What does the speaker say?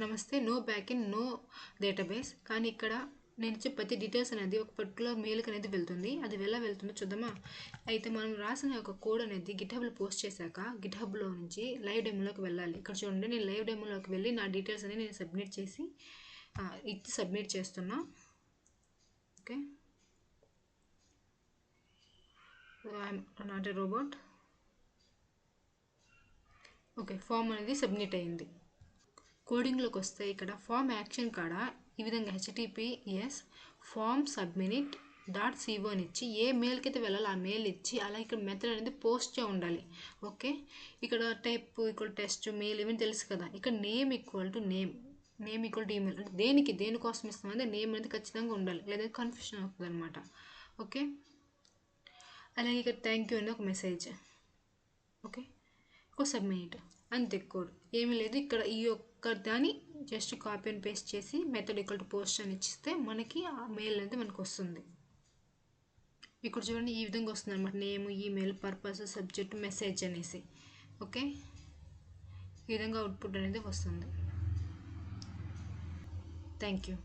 నమస్తే, no back in no database. కానీ ఇక్కడ నేను ఇచ్చే ప్రతి డీటెయిల్స్ అనేది ఒక పర్టికులర్ మెయిల్కి అనేది వెళ్తుంది. అది ఎలా వెళ్తుందో చూద్దామా? అయితే మనం రాసిన ఒక కోడ్ అనేది గిట్హబ్లో పోస్ట్ చేశాక గిట్హబ్లో నుంచి లైవ్ డెమోలోకి వెళ్ళాలి. ఇక్కడ చూడండి, నేను లైవ్ డెమోలోకి వెళ్ళి నా డీటెయిల్స్ అనేది నేను సబ్మిట్ చేసి ఇచ్చి సబ్మిట్ చేస్తున్నా. Okay, I'm not a robot. Okay, form అనేది సబ్మిట్ అయింది. కోడింగ్లోకి వస్తే ఇక్కడ ఫామ్ యాక్షన్ కాడ ఈ విధంగా https ఫామ్ సబ్మిట్ .co అని ఇచ్చి ఏ మెయిల్కి అయితే వెళ్ళాలో ఆ మెయిల్ ఇచ్చి అలా ఇక్కడ మెథడ్ అనేది పోస్ట్ ఉండాలి. ఓకే, ఇక్కడ టైప్ ఈక్వల్ టెస్ట్ మెయిల్ ఇవన్నీ తెలుసు కదా. ఇక్కడ name equal to name equal to email. అంటే దేనికోసం ఇస్తామంటే నేమ్ అనేది ఖచ్చితంగా ఉండాలి, లేదా కన్ఫ్యూషన్ అవుతుంది అనమాట. ఓకే, అలాగే ఇక్కడ థ్యాంక్ యూ అని ఒక మెసేజ్. ఓకే, ఒక సబ్మిట్, అంతే. కోడ్ ఏమీ లేదు. ఇక్కడ ఈ ఒక్క దాన్ని జస్ట్ కాపీ అండ్ పేస్ట్ చేసి మెథడ్ ఈక్వల్ టు పోస్ట్ అని ఇచ్చిస్తే మనకి ఆ మెయిల్ అనేది మనకు వస్తుంది. ఇక్కడ చూడండి, ఈ విధంగా వస్తుంది అనమాట. Name, email, purpose, subject, message అనేసి. ఓకే, ఈ విధంగా అవుట్పుట్ అనేది వస్తుంది. Thank you.